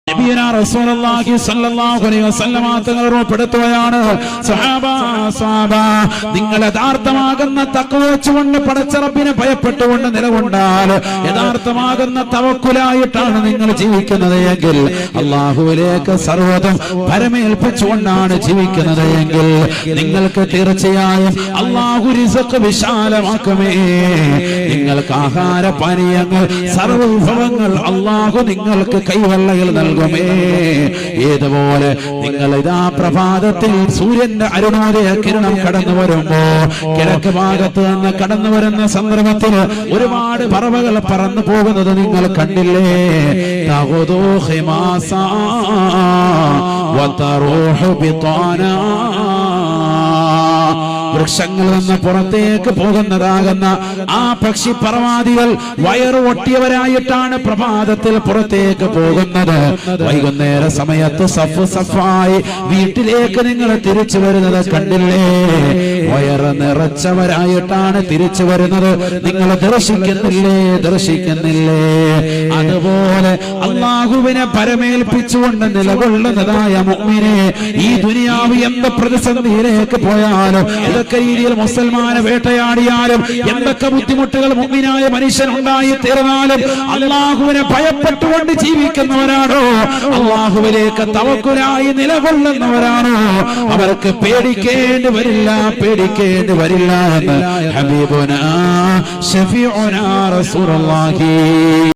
നബിയനാ റസൂലുള്ളാഹി സ്വല്ലല്ലാഹു അലൈഹി വസല്ലമ തങ്ങൾ ഉറപ്പെടുത്തുകയാണ്, സ്വഹാബ നിങ്ങൾ യഥാർത്ഥമാകുന്ന തഖ്വ വെച്ചുകൊണ്ട് പടച്ച റബ്ബിനെ ഭയപ്പെട്ടുകൊണ്ട് നിലകൊണ്ടാൽ, യഥാർത്ഥമാകുന്ന തവക്കുലായിട്ടാണ് നിങ്ങൾ ജീവിക്കുന്നത് എങ്കിൽ, അല്ലാഹുവിലേക്ക് സർവ്വതും പരമേൽപ്പിച്ചുകൊണ്ടാണ് ജീവിക്കുന്നത് എങ്കിൽ, നിങ്ങൾക്ക് തീർച്ചയായും അല്ലാഹു റിസ്ഖ് വിശാലമാക്കുമേ. നിങ്ങൾക്ക് ആഹാര പാനീയങ്ങൾ സർവ്വ വിഭവങ്ങൾ അല്ലാഹു നിങ്ങൾക്ക് കൈവെള്ളയിൽ നൽകുമേ. ഏതുപോലെ നിങ്ങൾ ഇതാ പ്രഭാതത്തിൽ സൂര്യന്റെ അരുണോദയ കിരണം കടന്നു വരുമ്പോ കിഴക്ക് ഭാഗത്ത് നിന്ന് കടന്നു വരുന്ന സന്ദർഭത്തിൽ ഒരുപാട് പറവകൾ പറന്നു പോകുന്നത് നിങ്ങൾ കണ്ടില്ലേ? വൃക്ഷങ്ങളിൽ നിന്ന് പുറത്തേക്ക് പോകുന്നതാകുന്ന ആ പക്ഷി പറവാദികൾ വയറ് ഒട്ടിയവരായിട്ടാണ് പ്രഭാതത്തിൽ പുറത്തേക്ക് പോകുന്നത്. വൈകുന്നേര സമയത്ത് സഫ് സഫായി വീട്ടിലേക്ക് നിങ്ങൾ തിരിച്ചു വരുന്നത് കണ്ടില്ലേ? വയറ് നിറച്ചവരായിട്ടാണ് തിരിച്ചു വരുന്നത്. നിങ്ങൾ ദർശിക്കുന്നില്ലേ? അതുപോലെ അല്ലാഹുവിനെ പരമേൽപ്പിച്ചുകൊണ്ട് നിലകൊള്ളുന്നതായ മുഅ്മിനെ, ഈ ദുനിയാവ് എന്ത് പ്രതിസന്ധിയിലേക്ക് പോയാലും, ഏതൊക്കെ രീതിയിൽ മുസൽമാനെ വേട്ടയാടിയാലും, എന്തൊക്കെ ബുദ്ധിമുട്ടുകൾ മുഅ്മിനായ മനുഷ്യൻ ഉണ്ടായി തീർന്നാലും, അല്ലാഹുവിനെ ഭയപ്പെട്ടുകൊണ്ട് ജീവിക്കുന്നവരാണോ, അല്ലാഹുവിലേക്ക് തവക്കുലായി നിലകൊള്ളുന്നവരാണോ, അവർക്ക് പേടിക്കേണ്ടി വരില്ല എന്ന് ഹബീബുനാ ശഫീഉനാ റസൂലുള്ളാഹി